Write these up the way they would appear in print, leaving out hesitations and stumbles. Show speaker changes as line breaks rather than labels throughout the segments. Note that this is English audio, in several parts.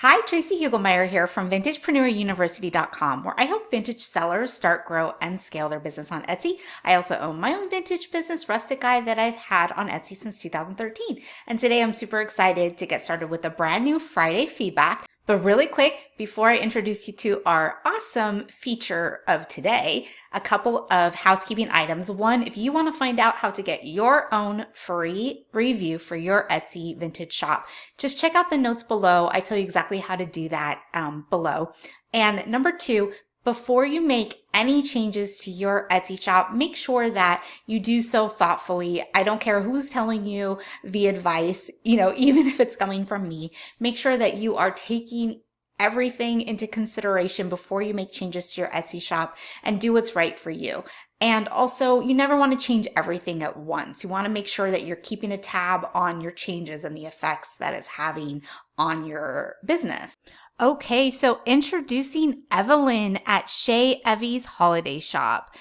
Hi, Tracy Hugelmeyer here from VintagepreneurUniversity.com, where I help vintage sellers start, grow, and scale their business on Etsy. I also own my own vintage business, Rustic Guy, that I've had on Etsy since 2013. And today I'm super excited to get started with a brand new Friday feedback. But really quick, before I introduce you to our awesome feature of today, a couple of housekeeping items. One, if you want to find out how to get your own free review for your Etsy vintage shop, just check out the notes below. I tell you exactly how to do that below. And number two, before you make any changes to your Etsy shop, make sure that you do so thoughtfully. I don't care who's telling you the advice, even if it's coming from me, make sure that you are taking everything into consideration before you make changes to your Etsy shop and do what's right for you. And also, you never want to change everything at once. You want to make sure that you're keeping a tab on your changes and the effects that it's having on your business. Okay, so introducing Evelyn at Chez Evies Holiday Shop.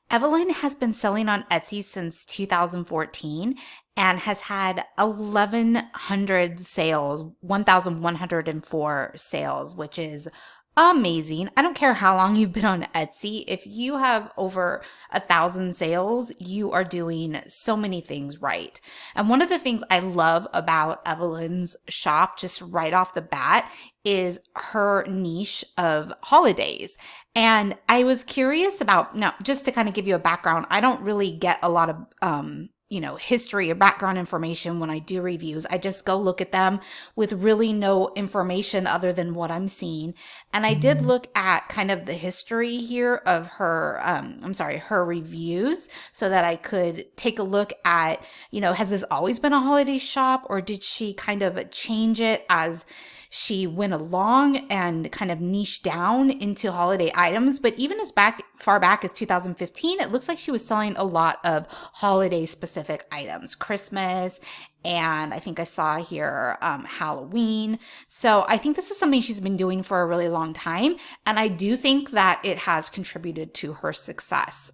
Evelyn has been selling on Etsy since 2014 and has had 1,100 sales, 1,104 sales, which is amazing. I don't care how long you've been on Etsy. If you have over 1,000 sales, you are doing so many things right. And one of the things I love about Evelyn's shop, just right off the bat, is her niche of holidays. And I was curious about, now, just to kind of give you a background, I don't really get a lot of, history or background information when I do reviews. I just go look at them with really no information other than what I'm seeing. And I did look at kind of the history here of her, her reviews so that I could take a look at, has this always been a holiday shop, or did she kind of change it as she went along and kind of niched down into holiday items? But even as far back as 2015, it looks like she was selling a lot of holiday specific items, Christmas, and I think I saw here Halloween. So I think this is something she's been doing for a really long time. And I do think that it has contributed to her success.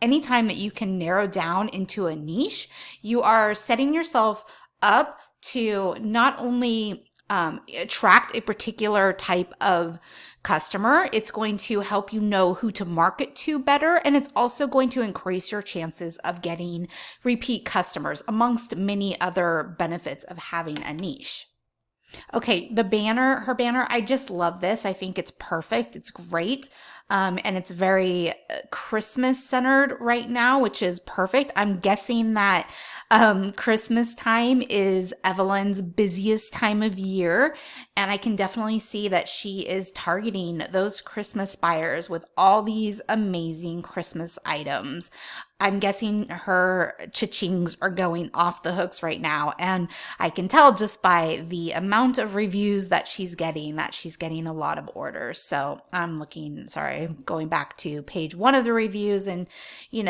Anytime that you can narrow down into a niche, you are setting yourself up to not only attract a particular type of customer, it's going to help you know who to market to better, and it's also going to increase your chances of getting repeat customers, amongst many other benefits of having a niche. Okay, her banner, I just love this. I think it's perfect. It's great. And it's very Christmas centered right now, which is perfect. I'm guessing that Christmas time is Evelyn's busiest time of year. And I can definitely see that she is targeting those Christmas buyers with all these amazing Christmas items. I'm guessing her cha-chings are going off the hooks right now. And I can tell just by the amount of reviews that she's getting a lot of orders. So I'm going back to page 1 of the reviews, and you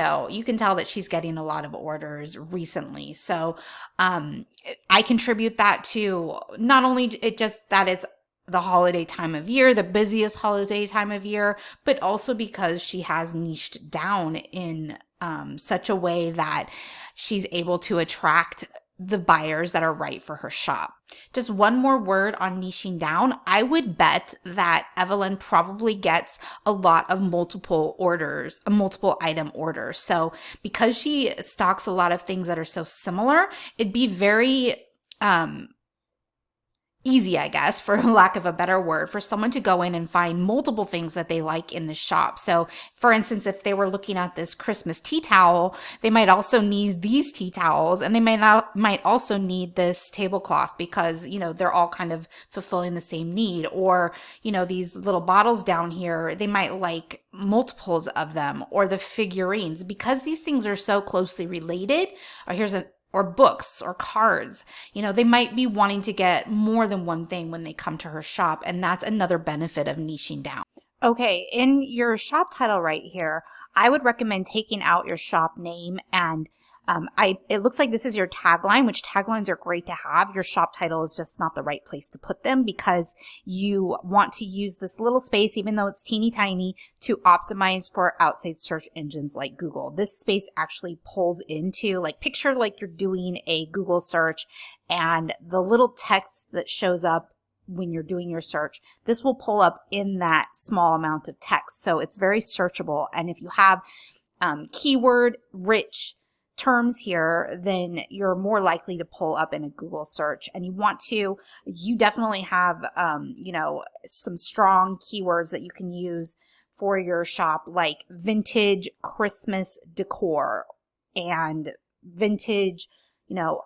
can tell that she's getting a lot of orders recently. So I contribute that to not only that it's the holiday time of year, the busiest holiday time of year, but also because she has niched down in such a way that she's able to attract the buyers that are right for her shop. Just one more word on niching down. I would bet that Evelyn probably gets a lot of multiple item orders. So because she stocks a lot of things that are so similar, it'd be very easy, I guess, for lack of a better word, for someone to go in and find multiple things that they like in the shop. So for instance, if they were looking at this Christmas tea towel, they might also need these tea towels, and they might also need this tablecloth because, they're all kind of fulfilling the same need. Or, these little bottles down here, they might like multiples of them, or the figurines, because these things are so closely related. Or books or cards, they might be wanting to get more than one thing when they come to her shop. And that's another benefit of niching down. Okay, in your shop title right here, I would recommend taking out your shop name, and it looks like this is your tagline, which taglines are great to have. Your shop title is just not the right place to put them because you want to use this little space, even though it's teeny tiny, to optimize for outside search engines like Google. This space actually pulls into, picture like you're doing a Google search, and the little text that shows up when you're doing your search, this will pull up in that small amount of text. So it's very searchable. And if you have keyword rich terms here, then you're more likely to pull up in a Google search. And you definitely have, some strong keywords that you can use for your shop, like vintage Christmas decor and vintage,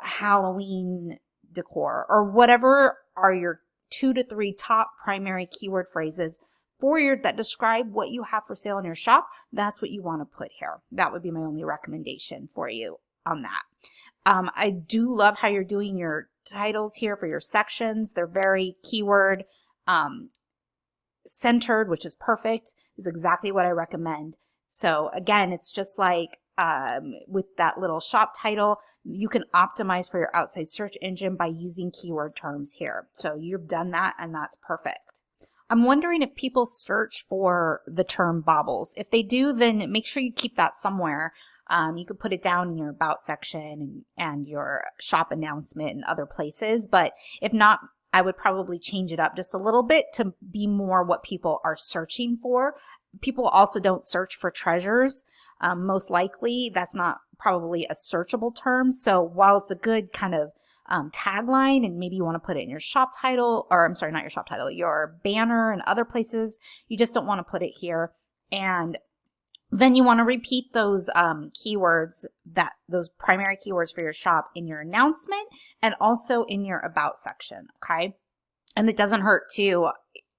Halloween decor, or whatever are your 2 to 3 top primary keyword phrases that describe what you have for sale in your shop. That's what you want to put here. That would be my only recommendation for you on that. I do love how you're doing your titles here for your sections. They're very keyword centered, which is perfect. Is exactly what I recommend. So again, it's just like with that little shop title, you can optimize for your outside search engine by using keyword terms here. So you've done that, and that's perfect. I'm wondering if people search for the term baubles. If they do, then make sure you keep that somewhere. You could put it down in your about section and your shop announcement and other places. But if not, I would probably change it up just a little bit to be more what people are searching for. People also don't search for treasures. Most likely, that's not probably a searchable term. So while it's a good kind of tagline, and maybe you want to put it in your shop title, or I'm sorry, not your shop title, your banner and other places, you just don't want to put it here. And then you want to repeat those keywords, those primary keywords for your shop in your announcement and also in your about section, okay? And it doesn't hurt to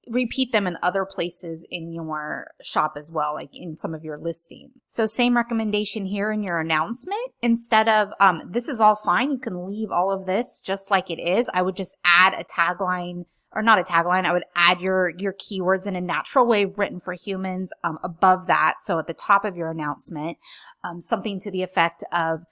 repeat them in other places in your shop as well, like in some of your listing. So same recommendation here in your announcement. Instead of, this is all fine, you can leave all of this just like it is. I would just add a tagline, or not a tagline, I would add your keywords in a natural way written for humans above that. So at the top of your announcement, something to the effect of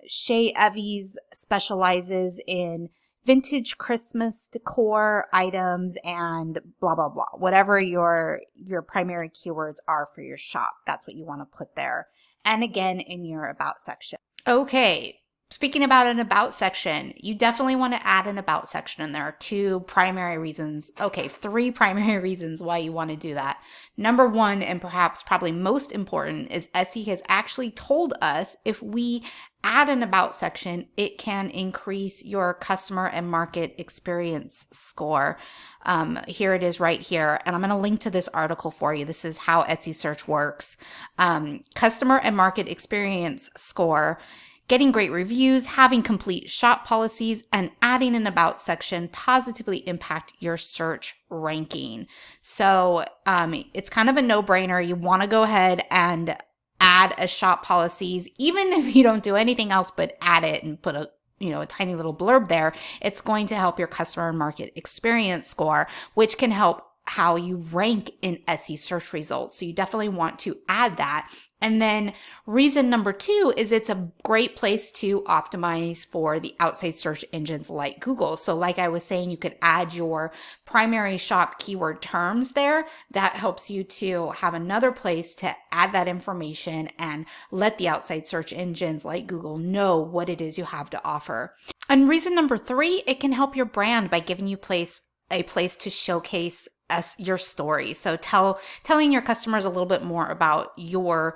Chez Evies specializes in vintage Christmas decor items and blah, blah, blah. Whatever your primary keywords are for your shop, that's what you want to put there. And again, in your about section. Okay. Speaking about an about section, you definitely want to add an about section, and there are 3 primary reasons why you want to do that. Number 1, and perhaps probably most important, is Etsy has actually told us if we add an about section, it can increase your customer and market experience score. Here it is right here, and I'm going to link to this article for you. This is how Etsy search works. Customer and market experience score. Getting great reviews, having complete shop policies, and adding an about section positively impact your search ranking. So it's kind of a no-brainer. You want to go ahead and add a shop policies, even if you don't do anything else but add it and put a tiny little blurb there. It's going to help your customer and market experience score, which can help how you rank in Etsy search results. So you definitely want to add that. And then reason number 2 is it's a great place to optimize for the outside search engines like Google. So like I was saying, you could add your primary shop keyword terms there. That helps you to have another place to add that information and let the outside search engines like Google know what it is you have to offer. And reason number 3, it can help your brand by giving you a place to showcase your story. So telling your customers a little bit more about what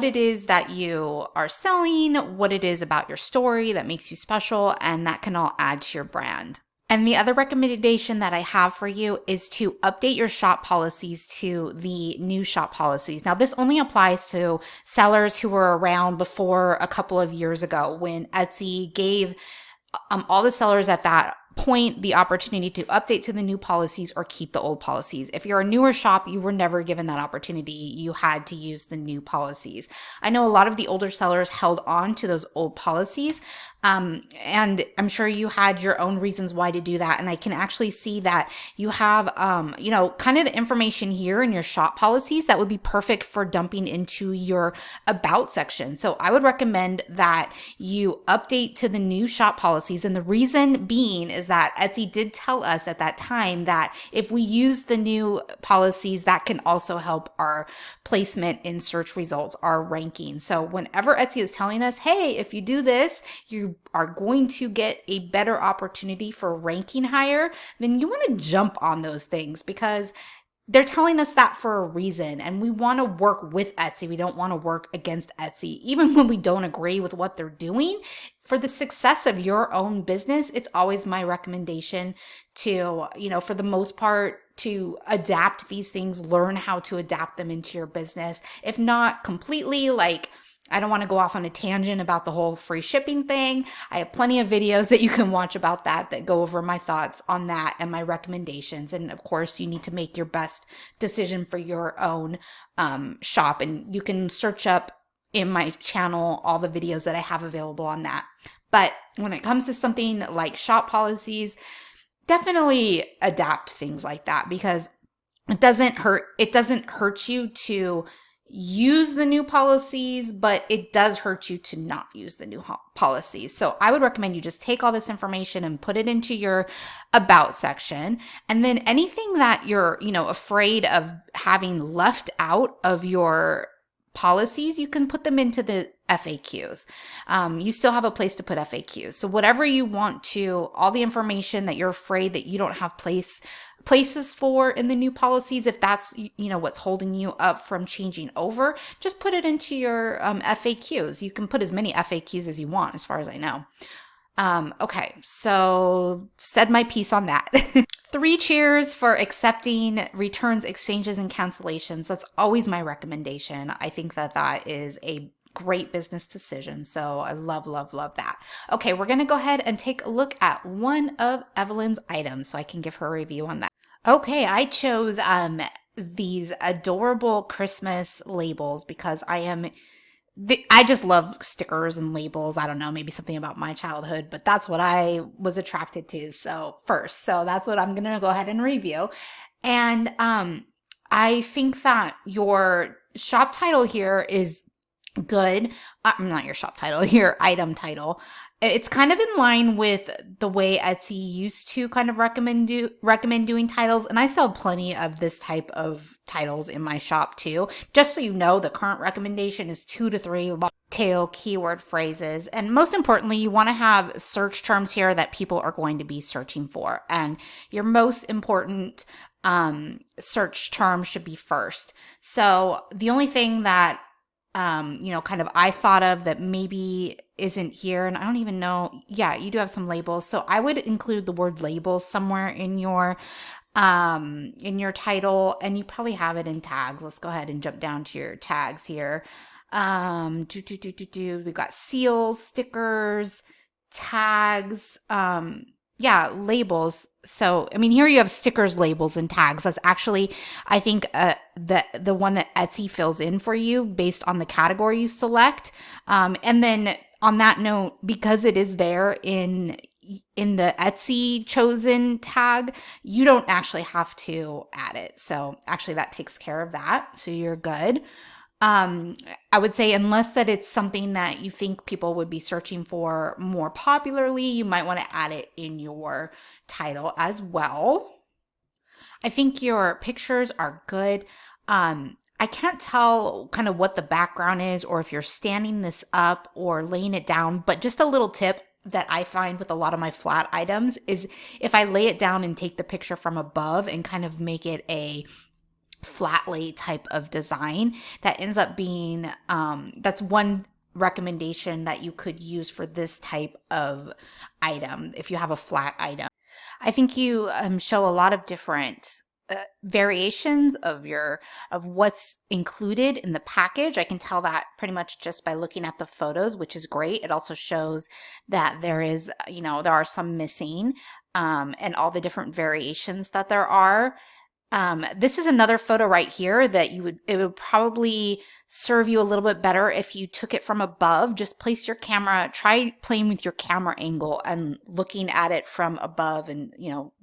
it is that you are selling, what it is about your story that makes you special, and that can all add to your brand. And the other recommendation that I have for you is to update your shop policies to the new shop policies. Now, this only applies to sellers who were around before a couple of years ago, when Etsy gave all the sellers at that point the opportunity to update to the new policies or keep the old policies. If you're a newer shop, you were never given that opportunity. You had to use the new policies. I know a lot of the older sellers held on to those old policies, and I'm sure you had your own reasons why to do that. And I can actually see that you have, kind of the information here in your shop policies that would be perfect for dumping into your about section. So I would recommend that you update to the new shop policies. And the reason being is that Etsy did tell us at that time that if we use the new policies, that can also help our placement in search results, our ranking. So whenever Etsy is telling us, hey, if you do this, you you are going to get a better opportunity for ranking higher, then you want to jump on those things, because they're telling us that for a reason, and we want to work with Etsy. We don't want to work against Etsy, even when we don't agree with what they're doing. For the success of your own business, it's always my recommendation to, for the most part, to adapt these things, learn how to adapt them into your business. If not completely, like, I don't want to go off on a tangent about the whole free shipping thing. I have plenty of videos that you can watch about that go over my thoughts on that and my recommendations. And of course, you need to make your best decision for your own shop. And you can search up in my channel all the videos that I have available on that. But when it comes to something like shop policies, definitely adapt things like that, because it doesn't hurt you to use the new policies, but it does hurt you to not use the new policies. So I would recommend you just take all this information and put it into your about section. And then anything that you're, afraid of having left out of your policies, you can put them into the FAQs. You still have a place to put FAQs. So whatever you want to, all the information that you're afraid that you don't have places for in the new policies, if that's, what's holding you up from changing over, just put it into your FAQs. You can put as many FAQs as you want, as far as I know. Okay, so said my piece on that. 3 cheers for accepting returns, exchanges, and cancellations. That's always my recommendation. I think that is a great business decision. So I love, love, love that. Okay, we're going to go ahead and take a look at one of Evelyn's items so I can give her a review on that. Okay, I chose these adorable Christmas labels because I just love stickers and labels. I don't know, maybe something about my childhood, but that's what I was attracted to. So that's what I'm going to go ahead and review. And I think that your shop title here is good. Not your shop title, your item title. It's kind of in line with the way Etsy used to kind of recommend doing titles. And I still have plenty of this type of titles in my shop too. Just so you know, the current recommendation is 2 to 3 long tail keyword phrases. And most importantly, you want to have search terms here that people are going to be searching for. And your most important search term should be first. So the only thing that kind of I thought of that maybe isn't here, and I don't even know. Yeah, you do have some labels. So I would include the word labels somewhere in your title, and you probably have it in tags. Let's go ahead and jump down to your tags here. We've got seals, stickers, tags, labels. So, here you have stickers, labels, and tags. That's actually, I think, the one that Etsy fills in for you based on the category you select. And then on that note, because it is there in the Etsy chosen tag, you don't actually have to add it. So actually that takes care of that. So you're good. I would say unless that it's something that you think people would be searching for more popularly, you might want to add it in your title as well. I think your pictures are good. I can't tell kind of what the background is or if you're standing this up or laying it down, but just a little tip that I find with a lot of my flat items is if I lay it down and take the picture from above and kind of make it a flat lay type of design, that ends up being that's one recommendation that you could use for this type of item if you have a flat item. I think you show a lot of different variations of what's included in the package. I can tell that pretty much just by looking at the photos, which is great. It also shows that there are some missing and all the different variations that there are. This is another photo right here that it would probably serve you a little bit better if you took it from above. Just place your camera, try playing with your camera angle and looking at it from above, and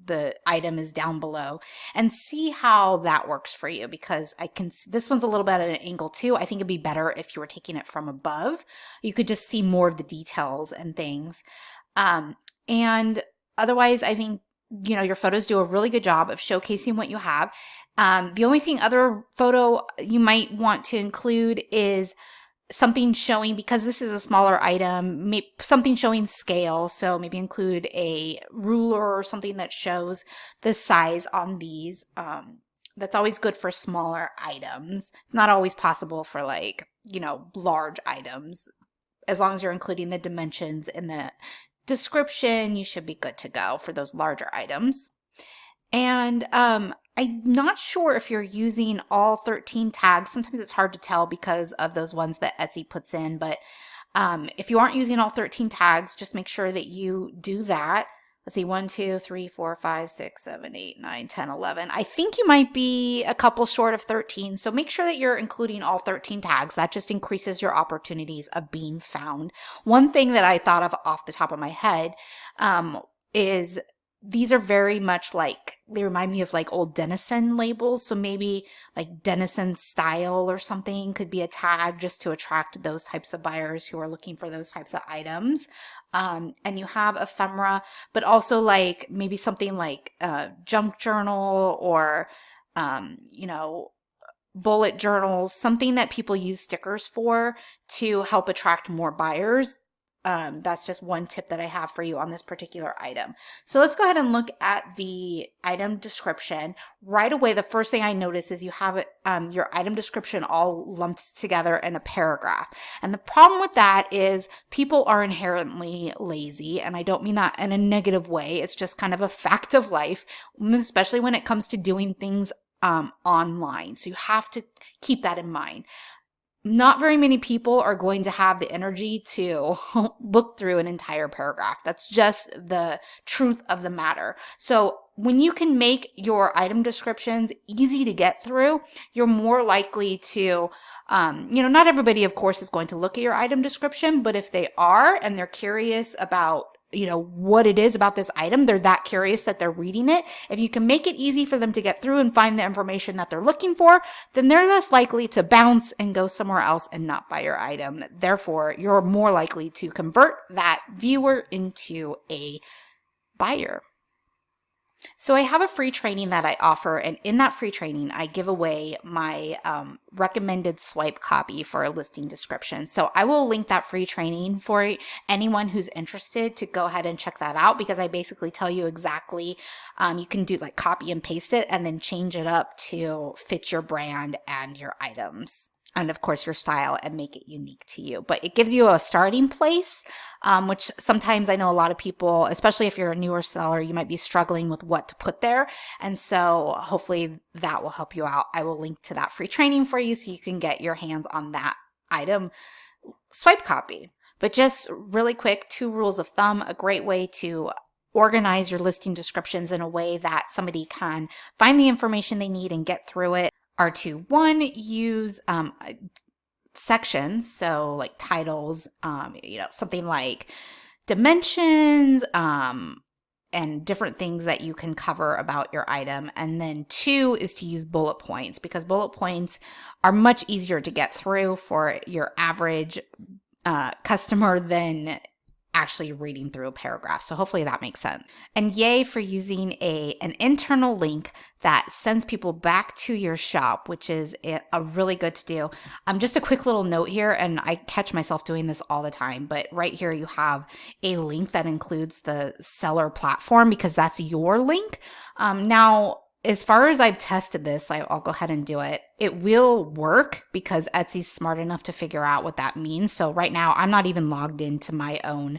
the item is down below, and see how that works for you, because this one's a little bit at an angle too. I think it'd be better if you were taking it from above. You could just see more of the details and things. And otherwise, I think your photos do a really good job of showcasing what you have. The only other photo you might want to include is something showing, because this is a smaller item, something showing scale. So maybe include a ruler or something that shows the size on these. That's always good for smaller items. It's not always possible for like, large items. As long as you're including the dimensions in the description, you should be good to go for those larger items. And I'm not sure if you're using all 13 tags. Sometimes it's hard to tell because of those ones that Etsy puts in. But if you aren't using all 13 tags, just make sure that you do that. Let's see, 1, 2, 3, 4, 5, 6, 7, 8, 9, 10, 11. I think you might be a couple short of 13. So make sure that you're including all 13 tags. That just increases your opportunities of being found. One thing that I thought of off the top of my head is these are very much like, they remind me of like old Denison labels. So maybe like Denison style or something could be a tag just to attract those types of buyers who are looking for those types of items. And you have ephemera, but also like maybe something like junk journal or, bullet journals, something that people use stickers for to help attract more buyers. That's just one tip that I have for you on this particular item. So let's go ahead and look at the item description. Right away, the first thing I notice is you have your item description all lumped together in a paragraph. And the problem with that is people are inherently lazy, and I don't mean that in a negative way. It's just kind of a fact of life, especially when it comes to doing things online. So you have to keep that in mind. Not very many people are going to have the energy to look through an entire paragraph. That's just the truth of the matter. So when you can make your item descriptions easy to get through, you're more likely to, not everybody, of course, is going to look at your item description, but if they are and they're curious about what it is about this item, they're that curious that they're reading it. If you can make it easy for them to get through and find the information that they're looking for, then they're less likely to bounce and go somewhere else and not buy your item. Therefore, you're more likely to convert that viewer into a buyer. So I have a free training that I offer, and in that free training, I give away my recommended swipe copy for a listing description. So I will link that free training for anyone who's interested to go ahead and check that out, because I basically tell you exactly, you can do like copy and paste it and then change it up to fit your brand and your items. And of course your style, and make it unique to you. But it gives you a starting place, which sometimes I know a lot of people, especially if you're a newer seller, you might be struggling with what to put there. And so hopefully that will help you out. I will link to that free training for you so you can get your hands on that item swipe copy. But just really quick, 2 rules of thumb, a great way to organize your listing descriptions in a way that somebody can find the information they need and get through it are to, 1, use sections, so like titles, something like dimensions, and different things that you can cover about your item. And then 2 is to use bullet points, because bullet points are much easier to get through for your average customer than actually reading through a paragraph. So hopefully that makes sense. And yay for using an internal link that sends people back to your shop, which is a really good to do. Just a quick little note here, and I catch myself doing this all the time, but right here you have a link that includes the seller platform, because that's your link. Now, as far as I've tested this, I'll go ahead and do it. It will work because Etsy's smart enough to figure out what that means. So right now, I'm not even logged into my own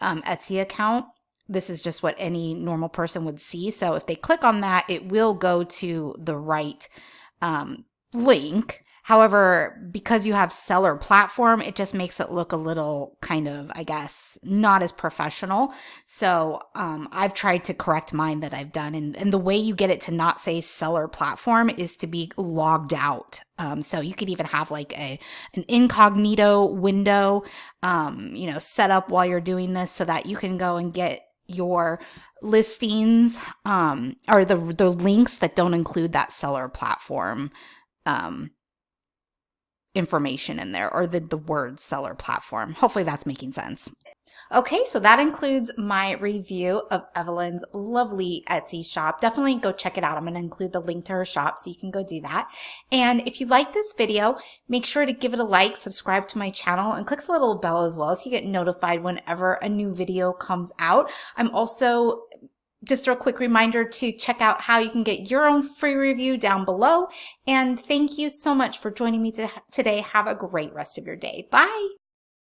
Etsy account. This is just what any normal person would see. So if they click on that, it will go to the right link. However, because you have seller platform, it just makes it look a little kind of, I guess, not as professional. So I've tried to correct mine that I've done. And the way you get it to not say seller platform is to be logged out. So you could even have like an incognito window, set up while you're doing this so that you can go and get your listings or the links that don't include that seller platform information in there, or the word seller platform. Hopefully that's making sense. Okay, so that includes my review of Evelyn's lovely Etsy shop. Definitely go check it out. I'm going to include the link to her shop so you can go do that. And if you like this video, make sure to give it a like, subscribe to my channel, and click the little bell as well so you get notified whenever a new video comes out. I'm also just a quick reminder to check out how you can get your own free review down below. And thank you so much for joining me today. Have a great rest of your day. Bye.